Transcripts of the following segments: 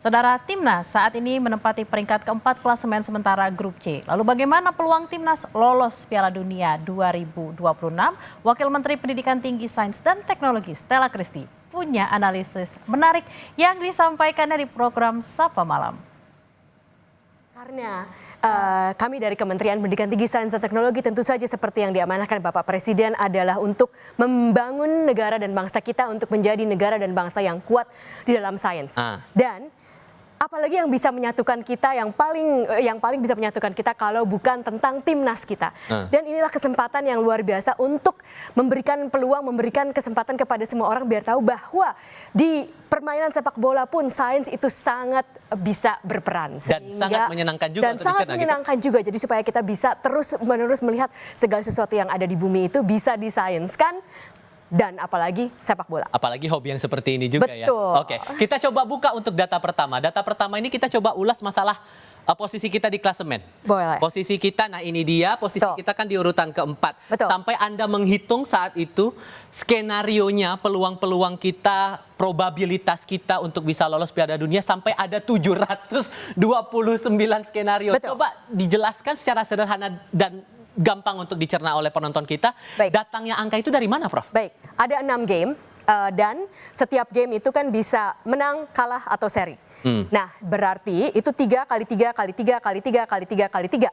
Saudara, Timnas saat ini menempati peringkat keempat klasemen sementara Grup C. Lalu bagaimana peluang Timnas lolos Piala Dunia 2026? Wakil Menteri Pendidikan Tinggi, Sains dan Teknologi Stella Christy punya analisis menarik yang disampaikannya di program Sapa Malam. Karena kami dari Kementerian Pendidikan Tinggi, Sains dan Teknologi tentu saja seperti yang diamanahkan Bapak Presiden adalah untuk membangun negara dan bangsa kita untuk menjadi negara dan bangsa yang kuat di dalam sains. Dan apalagi yang bisa menyatukan kita, yang paling bisa menyatukan kita kalau bukan tentang timnas kita. Dan inilah kesempatan yang luar biasa untuk memberikan peluang, memberikan kesempatan kepada semua orang biar tahu bahwa di permainan sepak bola pun sains itu sangat bisa berperan. Dan sangat menyenangkan juga. Dan sangat menyenangkan juga. Jadi supaya kita bisa terus-menerus melihat segala sesuatu yang ada di bumi itu bisa disainskan. Dan apalagi sepak bola. Apalagi hobi yang seperti ini juga. Betul. Ya. Oke, kita coba buka untuk data pertama. Data pertama ini kita coba ulas masalah posisi kita di klasemen. Boleh. Posisi kita, nah ini dia, posisi kita kan di urutan keempat. Betul. Sampai Anda menghitung saat itu skenarionya, peluang-peluang kita, probabilitas kita untuk bisa lolos Piala Dunia sampai ada 729 skenario. Betul. Coba dijelaskan secara sederhana dan gampang untuk dicerna oleh penonton kita. Baik. Datangnya angka itu dari mana, Prof? Baik, ada 6 game dan setiap game itu kan bisa menang, kalah atau seri. Nah, berarti itu 3 kali 3 kali 3 kali 3 kali 3 kali 3.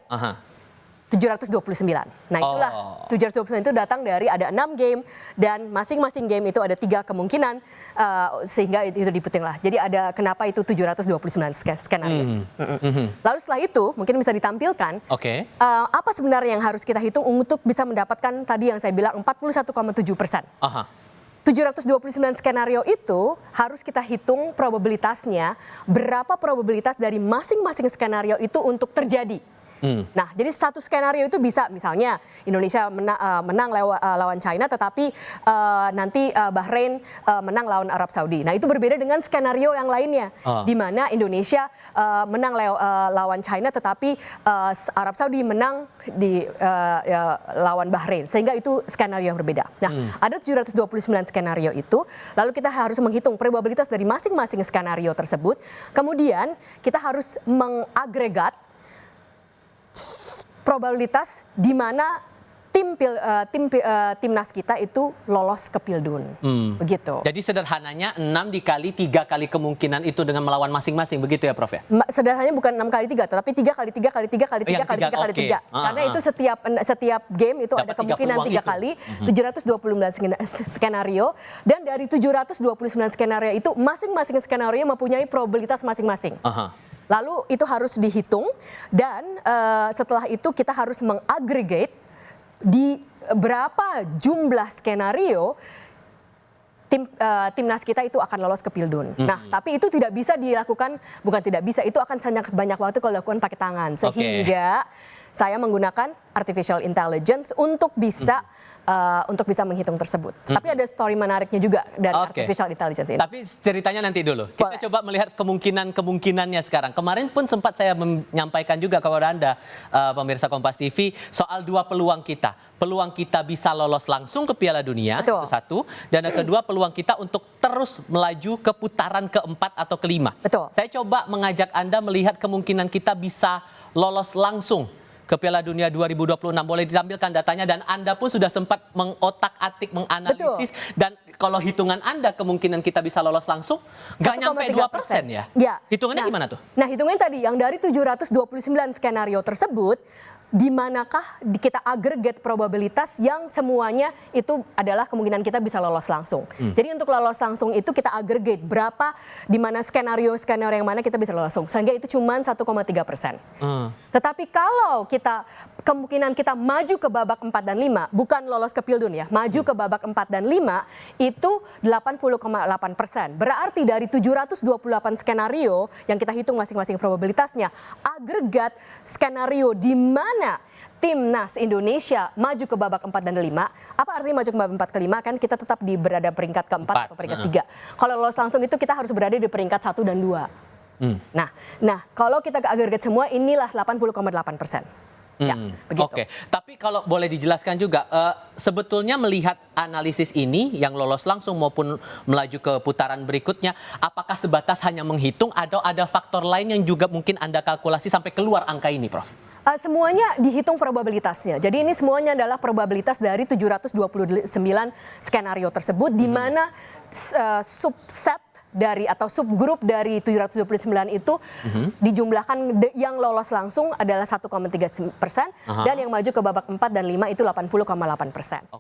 729. Nah, itulah 729 itu datang dari ada 6 game dan masing-masing game itu ada 3 kemungkinan sehingga itu diputing lah. Jadi ada kenapa itu 729 skenario. Lalu setelah itu mungkin bisa ditampilkan apa sebenarnya yang harus kita hitung untuk bisa mendapatkan tadi yang saya bilang 41,7%. 729 skenario itu harus kita hitung probabilitasnya, berapa probabilitas dari masing-masing skenario itu untuk terjadi. Nah, jadi satu skenario itu bisa misalnya Indonesia menang lawan China, tetapi nanti Bahrain menang lawan Arab Saudi. Nah, itu berbeda dengan skenario yang lainnya, di mana Indonesia menang lawan China, tetapi Arab Saudi menang di lawan Bahrain, sehingga itu skenario yang berbeda. Nah, ada 729 skenario itu, lalu kita harus menghitung probabilitas dari masing-masing skenario tersebut. Kemudian kita harus mengagregat probabilitas di mana timnas kita itu lolos ke Pildun. Begitu. Jadi sederhananya 6 dikali 3 kali kemungkinan itu dengan melawan masing-masing, begitu ya, Prof ya? Sederhananya bukan 6 kali 3, tetapi 3 kali 3 kali 3 kali 3 kali 3 kali 3. Karena itu setiap game itu ada kemungkinan 3 kali, 729 skenario, dan dari 729 skenario itu masing-masing skenario mempunyai probabilitas masing-masing. Lalu itu harus dihitung dan setelah itu kita harus mengagregate di berapa jumlah skenario timnas kita itu akan lolos ke Pildun. Nah, tapi itu tidak bisa dilakukan, bukan tidak bisa, itu akan sangat banyak waktu kalau dilakukan pakai tangan. Sehingga saya menggunakan artificial intelligence untuk bisa menghitung tersebut. Tapi ada story menariknya juga dari artificial intelligence ini. Tapi ceritanya nanti dulu. Kita coba melihat kemungkinannya sekarang. Kemarin pun sempat saya menyampaikan juga kepada Anda, pemirsa Kompas TV, soal 2 peluang kita. Peluang kita bisa lolos langsung ke Piala Dunia, itu satu. Dan yang kedua, peluang kita untuk terus melaju ke putaran keempat atau kelima. Saya coba mengajak Anda melihat kemungkinan kita bisa lolos langsung ke Piala Dunia 2026. Boleh ditampilkan datanya dan Anda pun sudah sempat mengotak-atik, menganalisis. Dan kalau hitungan Anda kemungkinan kita bisa lolos langsung nggak nyampe 2% ya? Hitungannya gimana tuh? Nah, hitungannya tadi yang dari 729 skenario tersebut, di manakah kita agregat probabilitas yang semuanya itu adalah kemungkinan kita bisa lolos langsung. Jadi untuk lolos langsung itu kita agregat berapa, di mana skenario yang mana kita bisa lolos langsung. Sehingga itu cuma 1,3%. Tetapi kalau kemungkinan kita maju ke babak 4 dan 5, bukan lolos ke Pildun ya, maju ke babak 4 dan 5 itu 80,8%. Berarti dari 728 skenario yang kita hitung masing-masing probabilitasnya, agregat skenario di mana timnas Indonesia maju ke babak 4 dan 5. Apa artinya maju ke babak 4 ke 5? Kan kita tetap berada peringkat keempat atau peringkat 3. Kalau lolos langsung itu kita harus berada di peringkat 1 dan 2. Nah, kalau kita agregat semua inilah 80,8%. Ya, begitu. Oke, tapi kalau boleh dijelaskan juga, sebetulnya melihat analisis ini yang lolos langsung maupun melaju ke putaran berikutnya, apakah sebatas hanya menghitung atau ada faktor lain yang juga mungkin Anda kalkulasi sampai keluar angka ini, Prof? Semuanya dihitung probabilitasnya. Jadi ini semuanya adalah probabilitas dari 729 skenario tersebut, di mana subset dari atau subgrup dari 729 itu dijumlahkan yang lolos langsung adalah 1,3% dan yang maju ke babak 4 dan 5 itu 80,8%.